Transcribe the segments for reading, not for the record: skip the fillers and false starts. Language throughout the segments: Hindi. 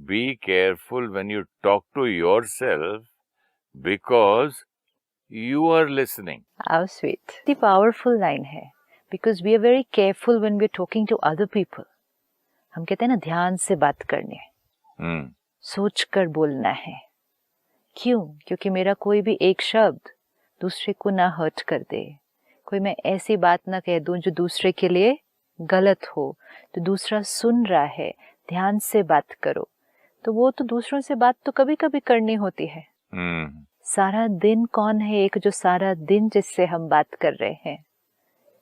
be careful when you talk to yourself because you are listening. How sweet. The powerful line है because we are very careful when we are talking to other people. हम कहते हैं ना ध्यान से बात करनी है, सोच कर बोलना है. क्यों? क्योंकि मेरा कोई भी एक शब्द दूसरे को ना हर्ट कर दे, कोई मैं ऐसी बात ना कह दूं जो दूसरे के लिए गलत हो. तो दूसरा सुन रहा है, ध्यान से बात करो. तो वो तो दूसरों से बात तो कभी कभी करनी होती है. सारा दिन कौन है एक जो सारा दिन जिससे हम बात कर रहे हैं?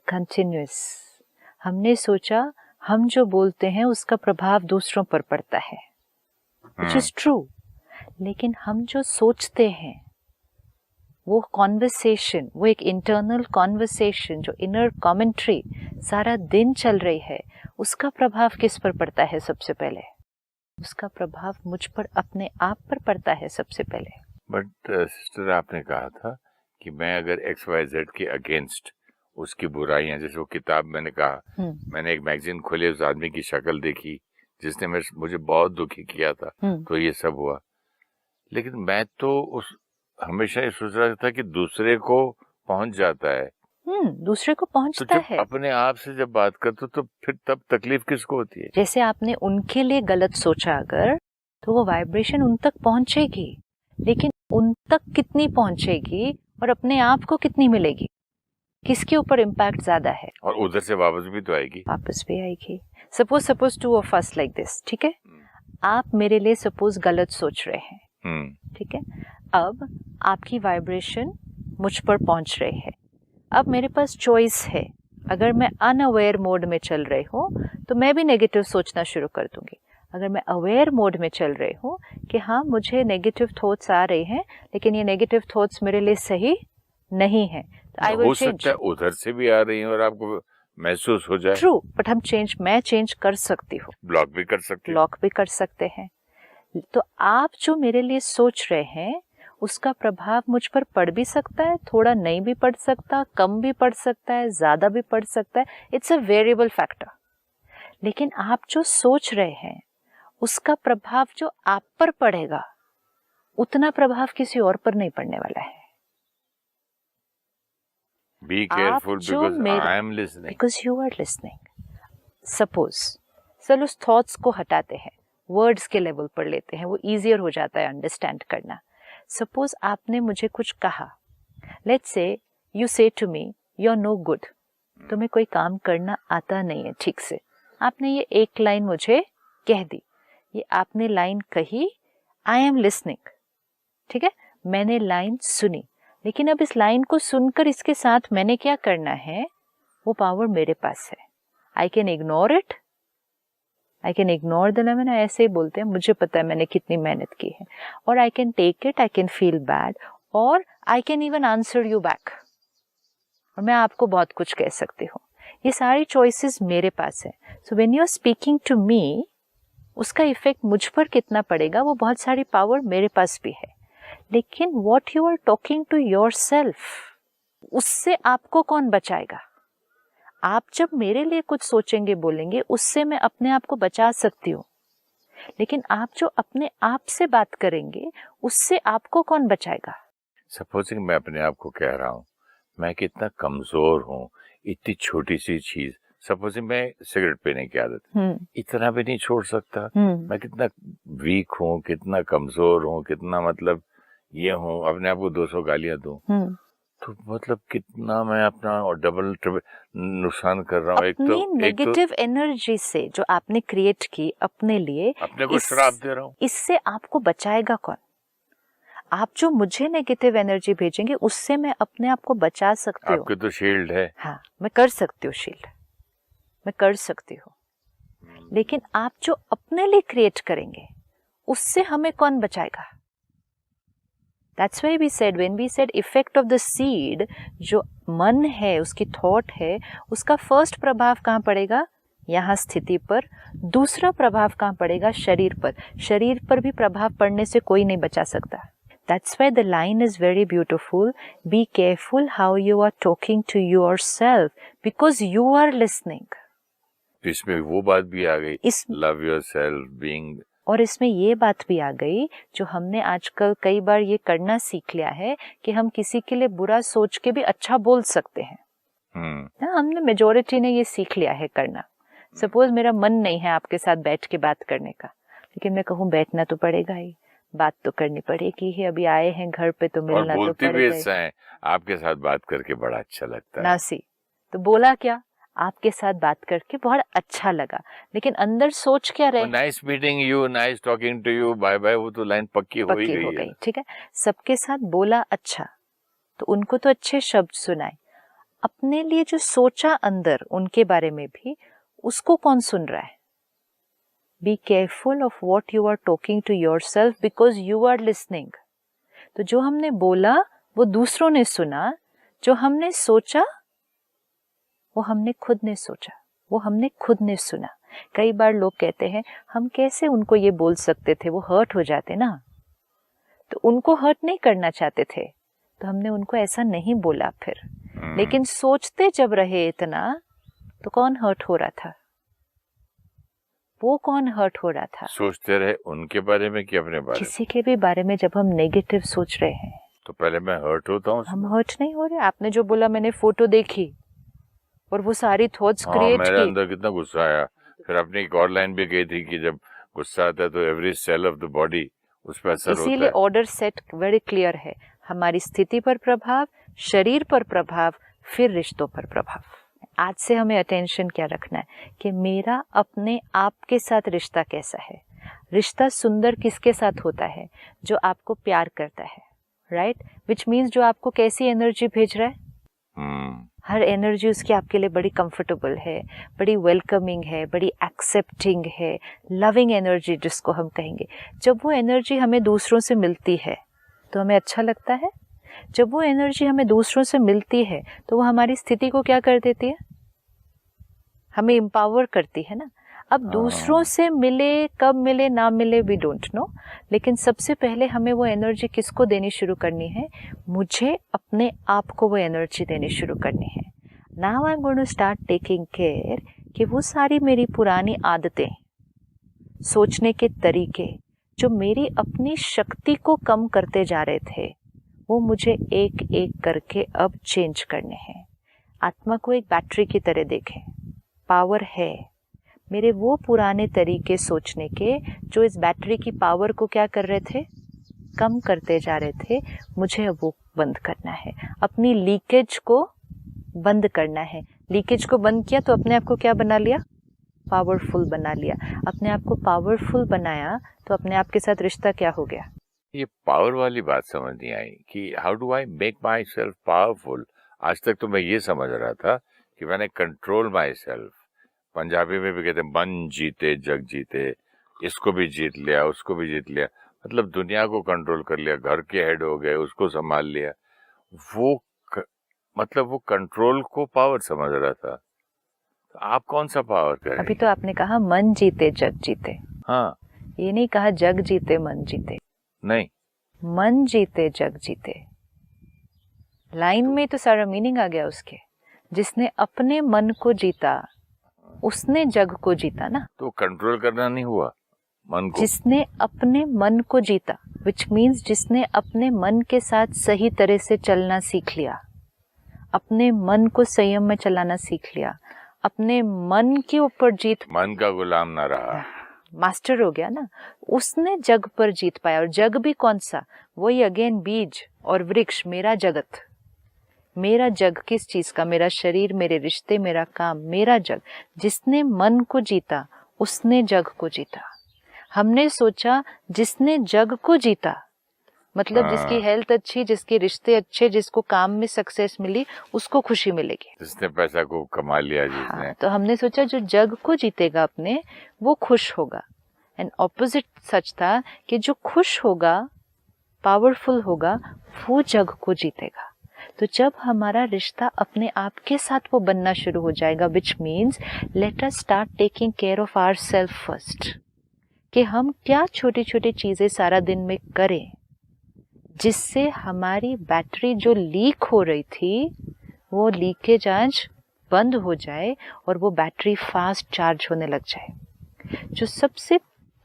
कंटिन्यूअस. हमने सोचा हम जो बोलते हैं उसका प्रभाव दूसरों पर पड़ता है, which is true. लेकिन हम जो सोचते हैं वो कॉन्वर्सेशन, वो एक इंटरनल कॉन्वर्सेशन, जो इनर कमेंट्री सारा दिन चल रही है, उसका प्रभाव किस पर पड़ता है? सबसे पहले उसका प्रभाव मुझ पर, अपने आप पर पड़ता है सबसे पहले. बट सिस्टर, आपने कहा था कि मैं अगर XYZ के अगेंस्ट उसकी बुराइयां, जैसे वो किताब मैंने कहा, मैंने एक मैगजीन खोली, उस आदमी की शक्ल देखी जिसने मुझे बहुत दुखी किया था, तो ये सब हुआ. लेकिन मैं तो हमेशा ये सोच रहा था कि दूसरे को पहुंच जाता है. दूसरे को पहुंचता है. अपने आप से जब बात करते तो फिर तब तकलीफ किसको होती है? जैसे आपने उनके लिए गलत सोचा अगर, तो वो वाइब्रेशन उन तक पहुंचेगी, लेकिन उन तक कितनी पहुंचेगी और अपने आप को कितनी मिलेगी, किसके ऊपर इम्पैक्ट ज्यादा है? और उधर से वापस भी तो आएगी. वापस भी आएगी. Suppose two of us like this, ठीक है? आप मेरे लिए सपोज गलत सोच रहे हैं, ठीक है? अब आपकी वाइब्रेशन मुझ पर पहुंच रही है. अब मेरे पास चॉइस है. अगर मैं अनअवेयर मोड में चल रही हूँ तो मैं भी नेगेटिव सोचना शुरू कर दूंगी. अगर मैं अवेयर मोड में चल रही हूँ कि हाँ मुझे नेगेटिव थॉट्स आ रहे हैं, लेकिन ये नेगेटिव थॉट्स मेरे लिए सही नहीं है, तो आई विल चेंज. हो सकता है उधर से भी आ रही है और आपको महसूस हो जाए. ट्रू, बट मैं चेंज कर सकती हूँ. ब्लॉक भी कर सकते हैं. तो आप जो मेरे लिए सोच रहे हैं उसका प्रभाव मुझ पर पड़ भी सकता है, थोड़ा नहीं भी पड़ सकता, कम भी पड़ सकता है, ज्यादा भी पड़ सकता है. It's a variable factor. लेकिन आप जो सोच रहे हैं उसका प्रभाव जो आप पर पड़ेगा, उतना प्रभाव किसी और पर नहीं पड़ने वाला है. Be careful because I am listening. Because you are listening. Suppose, चलो उस थॉट्स को हटाते हैं, वर्ड्स के लेवल पर लेते हैं, वो इजियर हो जाता है अंडरस्टैंड करना. सपोज आपने मुझे कुछ कहा, let's say you say to me you are no good, तुम्हें कोई काम करना आता नहीं है ठीक से. आपने ये एक लाइन मुझे कह दी, ये आपने लाइन कही, आई एम लिसनिंग, ठीक है? मैंने लाइन सुनी, लेकिन अब इस लाइन को सुनकर इसके साथ मैंने क्या करना है, वो पावर मेरे पास है. I can ignore it, I can ignore the line. ऐसे ही बोलते हैं, मुझे पता है मैंने कितनी मेहनत की है. और I can take it, I can feel bad, और I can even answer you back, और मैं आपको बहुत कुछ कह सकती हूँ. ये सारी चॉइसेस मेरे पास है. So when you are speaking to me, उसका इफेक्ट मुझ पर कितना पड़ेगा, वो बहुत सारी पावर मेरे पास भी है. लेकिन what you are talking to yourself, उससे आपको कौन बचाएगा? आप जब मेरे लिए कुछ सोचेंगे, बोलेंगे, उससे मैं अपने आप को बचा सकती हूँ. लेकिन आप जो अपने आप से बात करेंगे, उससे आपको कौन बचाएगा? सपोजिंग मैं अपने आप को कह रहा हूँ मैं कितना कमजोर हूँ, इतनी छोटी सी चीज. सपोजिंग मैं सिगरेट पीने की आदत इतना भी नहीं छोड़ सकता. मैं कितना वीक हूँ, कितना कमजोर हूँ, कितना मतलब ये हूँ, अपने आप को 200 गालियां दूं, तो मतलब कितना मैं अपना और डबल ट्रिपल नुकसान कर रहा हूँ. अपनी नेगेटिव एनर्जी से जो आपने क्रिएट की अपने लिए, अपने को श्राप दे रहा हूँ. इससे आपको बचाएगा कौन? आप जो मुझे नेगेटिव एनर्जी भेजेंगे, उससे मैं अपने आप को बचा सकती हूँ. आपके तो शील्ड है. हाँ, मैं कर सकती हूँ शील्ड, मैं कर सकती हूँ. लेकिन आप जो अपने लिए क्रिएट करेंगे, उससे हमें कौन बचाएगा? That's why we said, when we said effect of the seed, जो मन है, उसकी थॉट है, उसका फर्स्ट प्रभाव कहाँ पड़ेगा? यहाँ स्थिति पर. दूसरा प्रभाव कहाँ पड़ेगा? शरीर पर. शरीर पर भी प्रभाव पड़ने से कोई नहीं बचा सकता. That's why the line is very beautiful. Be careful how you are talking to yourself, because you are listening. इसमें वो बात भी आ गई, love yourself, being और इसमें ये बात भी आ गई जो हमने आजकल कई बार ये करना सीख लिया है कि हम किसी के लिए बुरा सोच के भी अच्छा बोल सकते हैं। हमने मेजोरिटी ने ये सीख लिया है करना। सपोज मेरा मन नहीं है आपके साथ बैठ के बात करने का, लेकिन मैं कहूँ बैठना तो पड़ेगा ही, बात तो करनी पड़ेगी ही, अभी आए हैं घर पे तो मिलना तो पड़ेगा। भी ऐसा है, आपके साथ बात करके बड़ा अच्छा लगता है नासी, तो बोला क्या, आपके साथ बात करके बहुत अच्छा लगा, लेकिन अंदर सोच क्या रहे, nice meeting you, nice talking to you, bye bye, वो तो लाइन पक्की हो गई। ठीक है, सबके साथ बोला अच्छा, तो उनको तो अच्छे शब्द सुनाए, अपने लिए जो सोचा अंदर उनके बारे में भी, उसको कौन सुन रहा है? Be careful of what you are talking to your self because you are listening. तो जो हमने बोला वो दूसरों ने सुना, जो हमने सोचा वो हमने खुद ने सोचा, वो हमने खुद ने सुना। कई बार लोग कहते हैं हम कैसे उनको ये बोल सकते थे, वो हर्ट हो जाते ना, तो उनको हर्ट नहीं करना चाहते थे तो हमने उनको ऐसा नहीं बोला फिर, लेकिन सोचते जब रहे इतना तो कौन हर्ट हो रहा था? वो कौन हर्ट हो रहा था? सोचते रहे उनके बारे में कि अपने बारे में? किसी के भी बारे में जब हम नेगेटिव सोच रहे हैं तो पहले मैं हर्ट होता हूँ। हम हर्ट नहीं हो रहे। आपने जो बोला, मैंने फोटो देखी और वो सारी थॉट्स क्रिएट की, मेरे अंदर कितना गुस्सा आया। फिर अपनी एक और लाइन भी गई थी कि जब गुस्सा आता है तो every cell of the body उस पर असर होता है। इसीलिए ऑर्डर सेट वेरी क्लियर है, हमारी स्थिति पर प्रभाव, शरीर पर प्रभाव, फिर रिश्तों पर प्रभाव। आज से हमें अटेंशन क्या रखना है कि मेरा अपने आप के साथ रिश्ता कैसा है। रिश्ता सुंदर किसके साथ होता है? जो आपको प्यार करता है, राइट, विच मीन्स जो आपको कैसी एनर्जी भेज रहा है। हर एनर्जी उसकी आपके लिए बड़ी कंफर्टेबल है, बड़ी वेलकमिंग है, बड़ी एक्सेप्टिंग है, लविंग एनर्जी जिसको हम कहेंगे। जब वो एनर्जी हमें दूसरों से मिलती है तो हमें अच्छा लगता है। जब वो एनर्जी हमें दूसरों से मिलती है तो वो हमारी स्थिति को क्या कर देती है? हमें एम्पावर करती है ना। अब दूसरों से मिले, कब मिले ना मिले वी डोंट नो, लेकिन सबसे पहले हमें वो एनर्जी किसको देनी शुरू करनी है? मुझे अपने आप को वो एनर्जी देनी शुरू करनी है। Now I am going to start taking care कि वो सारी मेरी पुरानी आदतें, सोचने के तरीके जो मेरी अपनी शक्ति को कम करते जा रहे थे, वो मुझे एक एक करके अब चेंज करने हैं। आत्मा को एक बैटरी की तरह देखें, पावर है। मेरे वो पुराने तरीके सोचने के जो इस बैटरी की पावर को क्या कर रहे थे? कम करते जा रहे थे, मुझे अब वो बंद करना है। अपनी लीकेज को बंद करना है। लीकेज को बंद किया तो अपने आप को क्या बना लिया? पावरफुल बना लिया। अपने आप को पावरफुल बनाया तो अपने आप के साथ रिश्ता क्या हो गया? ये पावर वाली बात समझ नहीं आई कि how do I make my self powerful. आज तक तो मैं ये समझ रहा था कि मैंने कंट्रोल माई सेल्फ। पंजाबी में भी कहते हैं मन जीते जग जीते, इसको भी जीत लिया, उसको भी जीत लिया, मतलब दुनिया को कंट्रोल कर लिया, घर के हेड हो गए, उसको संभाल लिया। मतलब वो कंट्रोल को पावर समझ रहा था। तो आप कौन सा पावर करें? अभी तो आपने कहा मन जीते जग जीते। हाँ, ये नहीं कहा जग जीते मन जीते। नहीं, मन जीते जग जीते। लाइन में तो सारा मीनिंग आ गया उसके। जिसने अपने मन को जीता उसने जग को जीता ना। तो कंट्रोल करना नहीं हुआ मन को। जिसने अपने मन को जीता, विच मीन्स जिसने अपने मन के साथ सही तरह से चलना सीख लिया, अपने मन को संयम में चलाना सीख लिया, अपने मन के ऊपर जीत, मन का गुलाम ना रहा, मास्टर हो गया ना, उसने जग पर जीत पाया। और जग भी कौन सा? वही अगेन बीज और वृक्ष, मेरा जगत। मेरा जग किस चीज का? मेरा शरीर, मेरे रिश्ते, मेरा काम, मेरा जग। जिसने मन को जीता उसने जग को जीता। हमने सोचा जिसने जग को जीता मतलब जिसकी हेल्थ अच्छी, जिसके रिश्ते अच्छे, जिसको काम में सक्सेस मिली, उसको खुशी मिलेगी। जिसने पैसा को कमा लिया, जिसने तो हमने सोचा जो जग को जीतेगा अपने, वो खुश होगा। एंड ऑपोजिट सच था कि जो खुश होगा, पावरफुल होगा, वो जग को जीतेगा। तो जब हमारा रिश्ता अपने आप के साथ वो बनना शुरू हो जाएगा, which means let us start taking care of our self first, कि हम क्या छोटी छोटी चीजें सारा दिन में करें जिससे हमारी बैटरी जो लीक हो रही थी वो लीकेज आज बंद हो जाए और वो बैटरी फास्ट चार्ज होने लग जाए। जो सबसे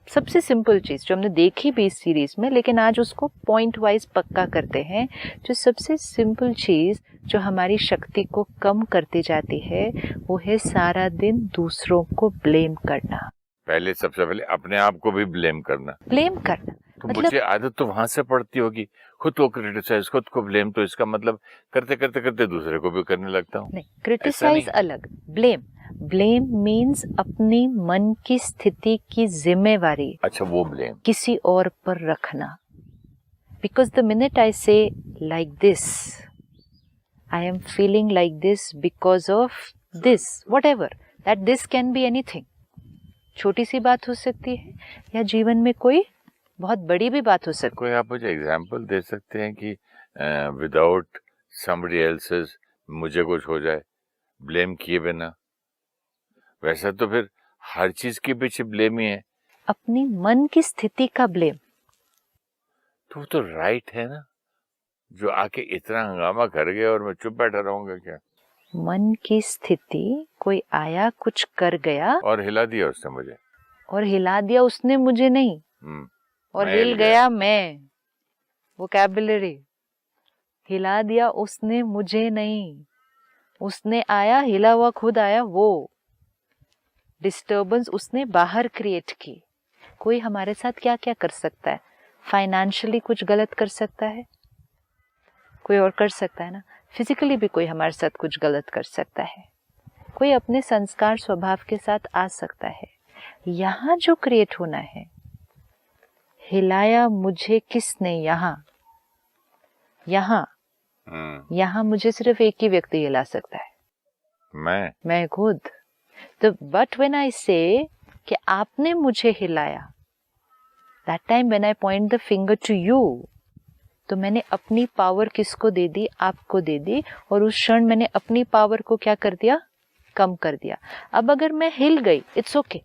सबसे सिंपल चीज जो हमने देखी भी इस सीरीज में, लेकिन आज उसको पॉइंट वाइज पक्का करते हैं। जो सबसे सिंपल चीज जो हमारी शक्ति को कम करती जाती है वो है सारा दिन दूसरों को ब्लेम करना। पहले सबसे पहले अपने आप को भी ब्लेम करना। तो मतलब मुझे आदत तो वहां से पड़ती होगी, खुद को क्रिटिसाइज, खुद को ब्लेम, तो इसका मतलब करते करते करते दूसरे को भी करने लगता हूँ। नहीं, क्रिटिसाइज अलग, ब्लेम मीन्स अपनी मन की स्थिति की जिम्मेवारी अच्छा, वो ब्लेम किसी और पर रखना। बिकॉज द मिनट आई से like this, I am feeling like this because of this, what ever that, this can be anything. छोटी सी बात हो सकती है या जीवन में कोई बहुत बड़ी भी बात हो सकती है। कोई आप मुझे एग्जाम्पल दे सकते हैं कि विदाउट समबडी एल्सेस मुझे कुछ हो जाए ब्लेम किए बिना? वैसा तो फिर हर चीज के पीछे ब्लेम ही है। अपनी मन की स्थिति का ब्लेम तो वो तो राइट है ना, जो आके इतना हंगामा कर गया और मैं चुप बैठा रहूंगा क्या? मन की स्थिति, कोई आया कुछ कर गया और हिला दिया उसने मुझे, और हिला दिया उसने मुझे नहीं, और मैं हिल गया मैं, वोकैबुलरी, हिला दिया उसने मुझे नहीं, उसने आया, हिला हुआ खुद आया, वो डिस्टर्बेंस उसने बाहर क्रिएट की। कोई हमारे साथ क्या क्या कर सकता है? फाइनेंशियली कुछ गलत कर सकता है, कोई और कर सकता है ना। फिजिकली भी कोई हमारे साथ कुछ गलत कर सकता है, कोई अपने संस्कार स्वभाव के साथ आ सकता है। यहाँ जो क्रिएट होना है, हिलाया मुझे किसने? यहाँ मुझे सिर्फ एक ही व्यक्ति हिला सकता है, मैं खुद। तो बट व्हेन आई से कि आपने मुझे हिलाया, that time when I point the finger to you, तो मैंने अपनी पावर किसको दे दी? आपको दे दी। और उस क्षण मैंने अपनी पावर को क्या कर दिया? कम कर दिया। अब अगर मैं हिल गई, it's okay,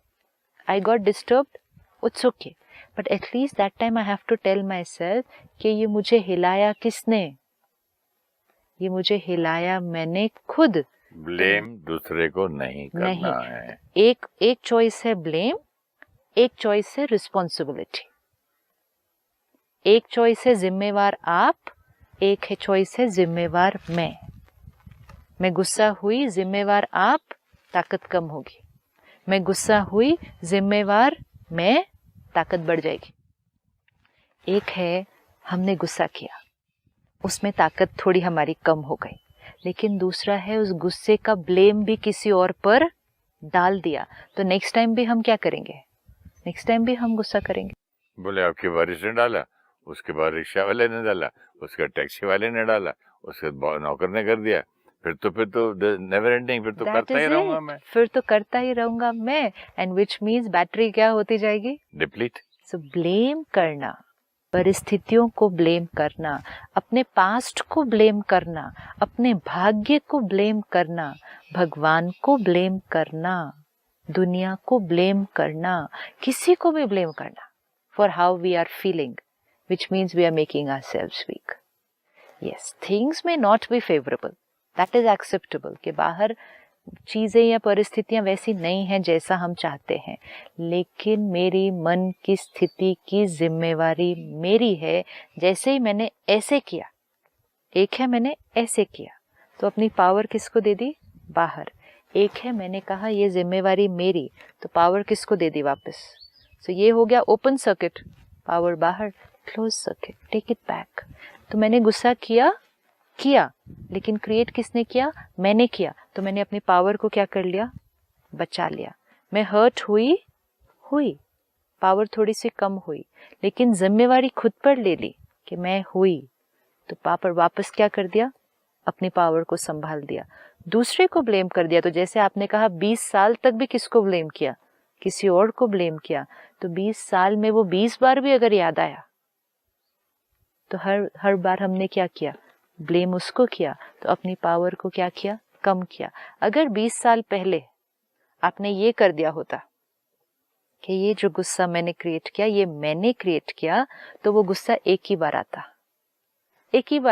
I got disturbed, it's okay, but at least that time I have to tell my self कि ये मुझे हिलाया किसने? ये मुझे हिलाया मैंने खुद। ब्लेम दूसरे को नहीं करना है। एक चॉइस है ब्लेम, एक चॉइस है रिस्पॉन्सिबिलिटी। एक चॉइस है जिम्मेवार आप, एक है चॉइस है जिम्मेवार मैं गुस्सा हुई, जिम्मेवार आप, ताकत कम होगी। मैं गुस्सा हुई, जिम्मेवार मैं, ताकत बढ़ जाएगी। एक है हमने गुस्सा किया, उसमें ताकत थोड़ी हमारी कम हो गई, लेकिन दूसरा है उस गुस्से का ब्लेम भी किसी और पर डाल दिया। तो नेक्स्ट टाइम भी हम क्या करेंगे? नेक्स्ट टाइम भी हम गुस्सा करेंगे। बोले आपके बारिश ने डाला, उसके बाद रिक्शा वाले ने डाला, उसके टैक्सी वाले ने डाला, उसके नौकर ने कर दिया, फिर तो नेवर एंडिंग, फिर तो करता ही रहूंगा मैं, फिर तो करता ही रहूंगा मैं। एंड विच मीन्स बैटरी क्या होती जाएगी? डिप्लीट। सो ब्लेम करना, परिस्थितियों को ब्लेम करना, अपने पास्ट को ब्लेम करना, अपने भाग्य को ब्लेम करना, भगवान को ब्लेम करना, दुनिया को ब्लेम करना, किसी को भी ब्लेम करना for how we are feeling, which means we are making ourselves weak. Yes, things may not be favorable. That is acceptable कि बाहर चीजें या परिस्थितियां वैसी नहीं हैं जैसा हम चाहते हैं, लेकिन मेरी मन की स्थिति की जिम्मेवारी मेरी है। जैसे ही मैंने ऐसे किया, एक है मैंने ऐसे किया, तो अपनी पावर किसको दे दी? बाहर। एक है मैंने कहा ये जिम्मेवारी मेरी, तो पावर किसको दे दी? वापस। तो ये हो गया ओपन सर्किट, पावर बाहर, close circuit, take it back. तो मैंने गुस्सा किया, लेकिन क्रिएट किसने किया? मैंने किया। तो मैंने अपनी पावर को क्या कर लिया? बचा लिया। मैं हर्ट हुई, पावर थोड़ी सी कम हुई, लेकिन जिम्मेवारी खुद पर ले ली कि मैं हुई, तो पावर वापस क्या कर दिया? अपनी पावर को संभाल दिया। दूसरे को ब्लेम कर दिया। तो जैसे आपने कहा 20 साल तक भी किसको ब्लेम किया? किसी और को ब्लेम किया। तो 20 साल में वो 20 बार भी अगर याद आया, तो हर बार हमने क्या किया? ब्लेम उसको किया, तो अपनी पावर को क्या किया? कम किया। अगर 20 साल पहले आपने ये कर दिया होता कि ये जो गुस्सा मैंने क्रिएट किया, ये मैंने क्रिएट किया, तो वो गुस्सा एक ही बार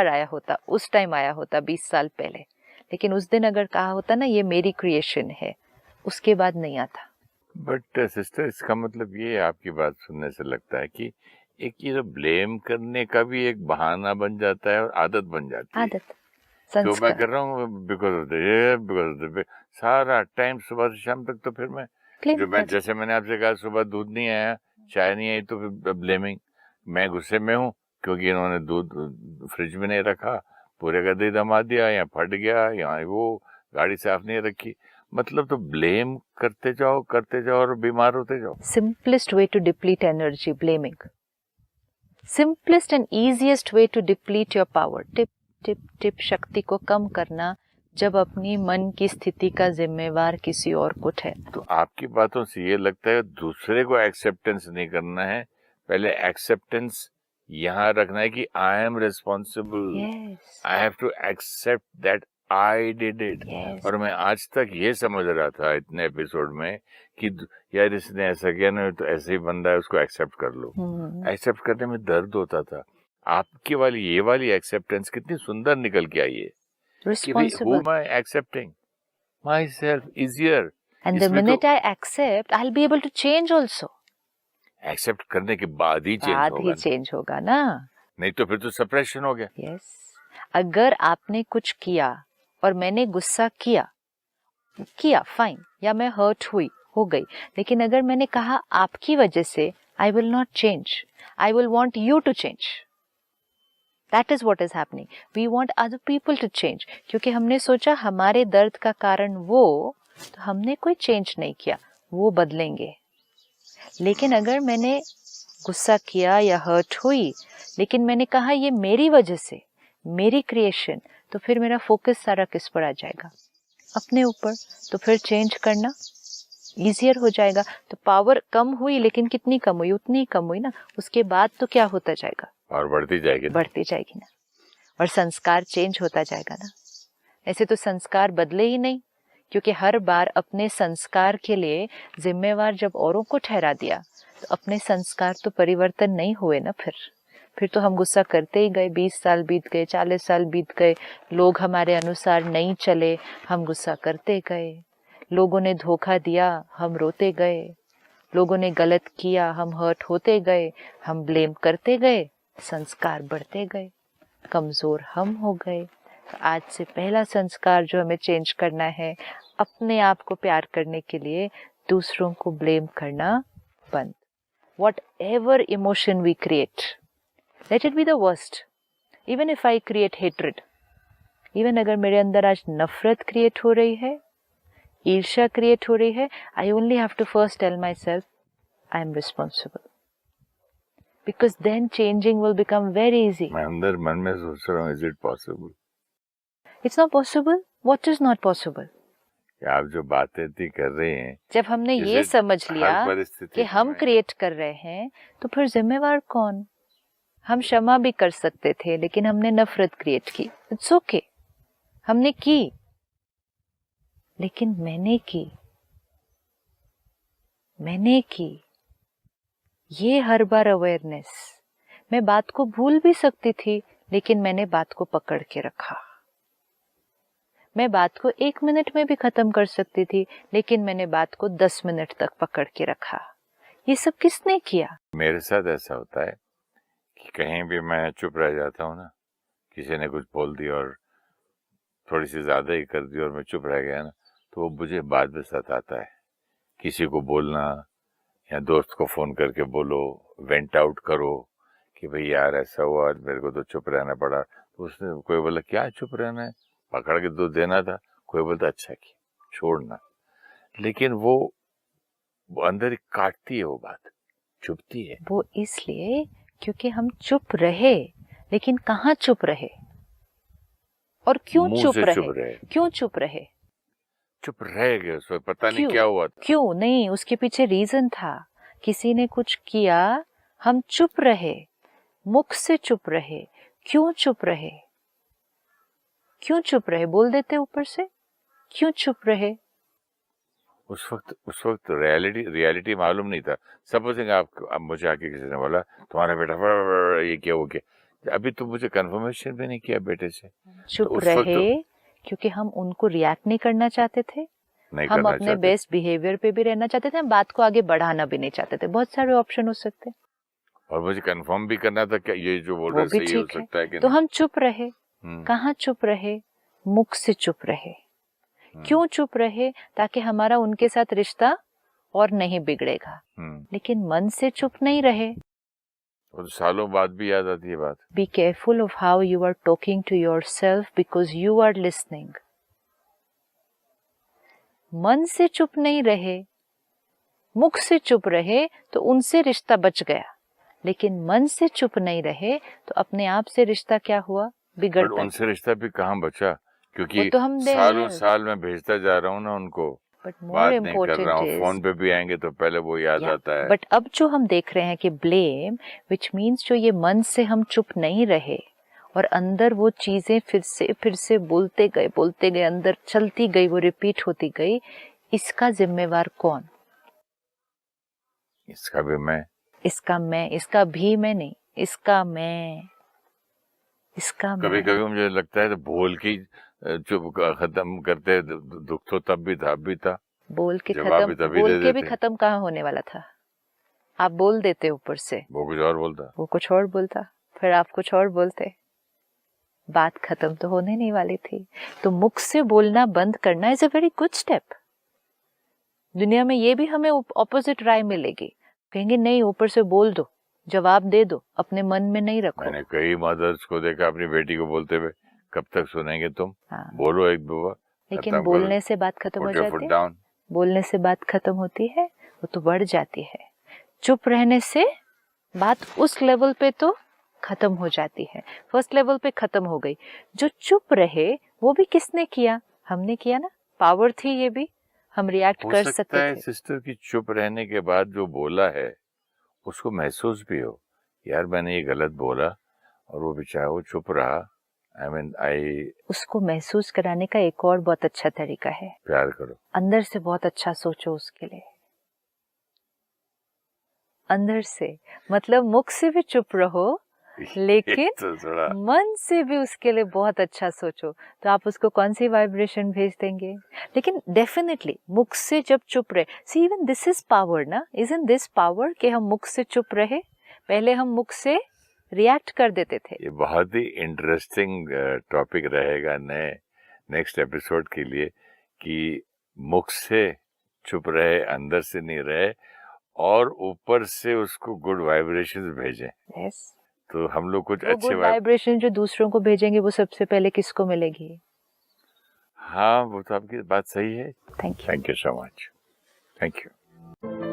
आया होता, उस टाइम आया होता 20 साल पहले। लेकिन उस दिन अगर कहा होता ना ये मेरी क्रिएशन है, उसके बाद नहीं आता। बट सिस्टर, इसका मतलब ये आपकी बात सुनने से लगता है कि एक ये ब्लेम करने का भी एक बहाना बन जाता है और आदत बन जाती है। आदत, जो मैं संस्कार, कर रहा हूँ because of the because of the सारा टाइम सुबह से शाम तक, तो फिर मैं क्लेम जो मैं कर। जैसे मैंने आपसे कहा सुबह दूध नहीं आया, चाय नहीं आई, तो फिर ब्लेमिंग, मैं गुस्से में हूँ क्योंकि इन्होंने दूध फ्रिज में नहीं रखा, पूरे का दही दमा दिया, या फट गया, या वो गाड़ी साफ नहीं रखी। मतलब तो ब्लेम करते जाओ और बीमार होते जाओ। Simplest way to deplete energy, blaming. Simplest and easiest way to deplete your power. Tip tip tip शक्ति को कम करना जब अपनी मन की स्थिति का जिम्मेवार किसी और को ठहराना। तो आपकी बातों से ये लगता है दूसरे को एक्सेप्टेंस नहीं करना है, पहले एक्सेप्टेंस यहाँ रखना है कि I am responsible, I have to accept that I did it. और मैं आज तक ये समझ रहा था इतने एपिसोड में कि यार इसने ऐसा किया ना, तो ऐसे ही बंदा है, उसको एक्सेप्ट कर लो। एक्सेप्ट करने में दर्द होता था। आपकी वाली ये वाली एक्सेप्टेंस कितनी सुंदर निकल के आई है कि भाई who am I accepting myself easier, and the minute I accept I'll be able to change also. Accept करने के बाद ही चेंज होगा ना, नहीं तो फिर तो सप्रेशन हो गया। यस अगर आपने कुछ किया और मैंने गुस्सा किया फाइन, या मैं हर्ट हुई, हो गई, लेकिन अगर मैंने कहा आपकी वजह से I will not change, I will want you to change, that is what is happening. We want other people to change, क्योंकि हमने सोचा हमारे दर्द का कारण वो, तो हमने कोई चेंज नहीं किया, वो बदलेंगे। लेकिन अगर मैंने गुस्सा किया या हर्ट हुई, लेकिन मैंने कहा ये मेरी वजह से, मेरी क्रिएशन, तो फिर मेरा फोकस सारा किस पर आ जाएगा? अपने ऊपर। तो फिर चेंज करना इजियर हो जाएगा। तो पावर कम हुई, लेकिन कितनी कम हुई? उतनी ही कम हुई ना। उसके बाद तो क्या होता जाएगा? और बढ़ती जाएगी ना। और संस्कार चेंज होता जाएगा ना। ऐसे तो संस्कार बदले ही नहीं, क्योंकि हर बार अपने संस्कार के लिए जिम्मेवार जब औरों को ठहरा दिया, तो अपने संस्कार तो परिवर्तन नहीं हुए ना। फिर तो हम गुस्सा करते ही गए। 20 साल बीत गए, 40 साल बीत गए, लोग हमारे अनुसार नहीं चले, हम गुस्सा करते गए। लोगों ने धोखा दिया, हम रोते गए। लोगों ने गलत किया, हम हर्ट होते गए, हम ब्लेम करते गए, संस्कार बढ़ते गए, कमजोर हम हो गए। तो आज से पहला संस्कार जो हमें चेंज करना है, अपने आप को प्यार करने के लिए दूसरों को ब्लेम करना बंद। Whatever emotion we create, let it be the worst. Even if I create hatred, even अगर मेरे अंदर आज नफरत क्रिएट हो रही है, ईर्ष्या क्रिएट हो रही है, I only have to first tell myself I am responsible, because then changing will become very easy. मैं अंदर मन में सोच रहा हूँ, is it possible? It's not possible. What is not possible? आप जो बातें थी कर रहे हैं, जब हमने ये समझ लिया कि हम क्रिएट कर रहे हैं, तो फिर जिम्मेवार कौन? हम क्षमा भी कर सकते थे, लेकिन हमने नफरत क्रिएट की। इट्स ओके, हमने की, लेकिन मैंने की ये हर बार अवेयरनेस। मैं बात को भूल भी सकती थी, लेकिन मैंने बात को पकड़ के रखा। मैं बात को 1 मिनट में भी खत्म कर सकती थी, लेकिन मैंने बात को 10 मिनट तक पकड़ के रखा। ये सब किसने किया? मेरे साथ ऐसा होता है कि कहीं भी मैं चुप रह जाता हूँ ना, किसी ने कुछ बोल दिया और थोड़ी सी ज्यादा ही कर दी और मैं चुप रह गया ना, तो वो मुझे बाद में सताता है। किसी को बोलना या दोस्त को फोन करके बोलो, वेंट आउट करो कि भाई यार ऐसा हुआ, आज मेरे को तो चुप रहना पड़ा। तो उसने कोई बोला क्या चुप रहना है, पकड़ के तो देना था। कोई बोलता अच्छा किया, छोड़ना। लेकिन वो अंदर ही काटती है, वो बात चुभती है। वो इसलिए क्योंकि हम चुप रहे, लेकिन कहाँ चुप रहे और क्यों चुप रहे? क्यों चुप रहे? चुप रह गए, उसमें पता नहीं क्या हुआ था। क्यों नहीं, उसके पीछे रीजन था। किसी ने कुछ किया, हम चुप रहे, मुख से चुप रहे। क्यों चुप रहे? क्यों चुप रहे? बोल देते ऊपर से, क्यों चुप रहे? उस वक्त रियलिटी मालूम नहीं था। सपोजिंग आप मुझे आके किसी ने बोला तुम्हारा बेटा ये क्या वो क्या, अभी तो मुझे कंफर्मेशन भी नहीं किया बेटे से। चुप रहे क्योंकि हम उनको रिएक्ट नहीं करना चाहते थे। नहीं हम करना अपने चाहते। बेस्ट बिहेवियर पे भी रहना चाहते थे, हम बात को आगे बढ़ाना भी नहीं चाहते थे। बहुत सारे ऑप्शन हो सकते हैं। और मुझे कंफर्म भी करना था क्या ये जो बोल वो रहे भी सही हो ठीक है। सकता है कि तो नहीं। हम चुप रहे। कहाँ चुप रहे? मुख से चुप रहे। क्यों चुप रहे? ताकि हमारा उनके साथ रिश्ता और नहीं बिगड़ेगा। लेकिन मन से चुप नहीं रहे। और सालों बाद भी याद आती है बात। Be careful of how you are talking to yourself because you are listening. मन से चुप नहीं रहे, मुख से चुप रहे तो उनसे रिश्ता बच गया। लेकिन मन से चुप नहीं रहे तो अपने आप से रिश्ता क्या हुआ? बिगड़ता। उनसे रिश्ता भी कहाँ बचा, क्योंकि तो हम सालों साल मैं भेजता जा रहा हूँ ना उनको, बात नहीं कर रहा हूँ, फोन पे भी आएंगे तो पहले वो याद आता है। बट अब जो हम देख रहे हैं कि ब्लेम, विच मीन्स जो ये मन से हम चुप नहीं रहे और अंदर वो चीजें फिर से बोलते गए, अंदर चलती गई, वो रिपीट होती गई। इसका जिम्मेवार कौन? इसका भी मैं, इसका मैं, इसका भी मैं नहीं, इसका मैं, इसका कभी मैं। कभी मुझे लगता है तो बोल के चुप खत्म करते, दुख तो तब भी था, अब भी था। बोल के जवाब खत्म, तभी बोल दे के भी देते। खत्म कहाँ होने वाला था? आप बोल देते ऊपर से, वो कुछ और बोलता, वो कुछ और बोलता, फिर आप कुछ और बोलते, बात खत्म तो होने नहीं वाली थी। तो मुख से बोलना बंद करना is a very good step. दुनिया में ये भी हमें ऑपोजिट राय मिलेगी, कहेंगे नहीं ऊपर से बोल दो, जवाब दे दो, अपने मन में नहीं रखो। मैंने कई मदर्स को देखा अपनी बेटी को बोलते हुए, कब तक सुनेंगे तुम? हाँ। बोलो एक दो बार। लेकिन बोलने से बात खत्म हो जाती है। बोलने से बात खत्म होती है, वो तो बढ़ जाती है। चुप रहने से बात उस लेवल पे तो खत्म हो जाती है। फर्स्ट लेवल पे खत्म हो गई। जो चुप रहे वो भी किसने किया? हमने किया ना। पावर थी ये भी, हम रिएक्ट कर सकते थे। सिस्टर की चुप रहने के बाद जो बोला है उसको महसूस भी हो, यार मैंने ये गलत बोला, और वो बेचारा वो चुप रहा। उसको महसूस कराने का एक और बहुत अच्छा तरीका है, प्यार करो। अंदर से बहुत अच्छा सोचो उसके लिए। अंदर से मतलब मुख से भी चुप रहो, लेकिन तो मन से भी उसके लिए बहुत अच्छा सोचो। तो आप उसको कौन सी वाइब्रेशन भेज देंगे? लेकिन डेफिनेटली मुख से जब चुप रहे, see even this is power ना, इजंट दिस पावर कि हम मुख से चुप रहे? पहले हम मुख से रिएक्ट कर देते थे। ये बहुत ही इंटरेस्टिंग टॉपिक रहेगा नेक्स्ट एपिसोड के लिए, कि मुख से चुप रहे, अंदर से नहीं रहे, और ऊपर से उसको गुड वाइब्रेशंस भेजें। yes. तो हम लोग कुछ अच्छे गुड वाइब्रेशन जो दूसरों को भेजेंगे वो सबसे पहले किसको मिलेगी? हाँ, वो तो आपकी बात सही है। Thank you so much. Thank you.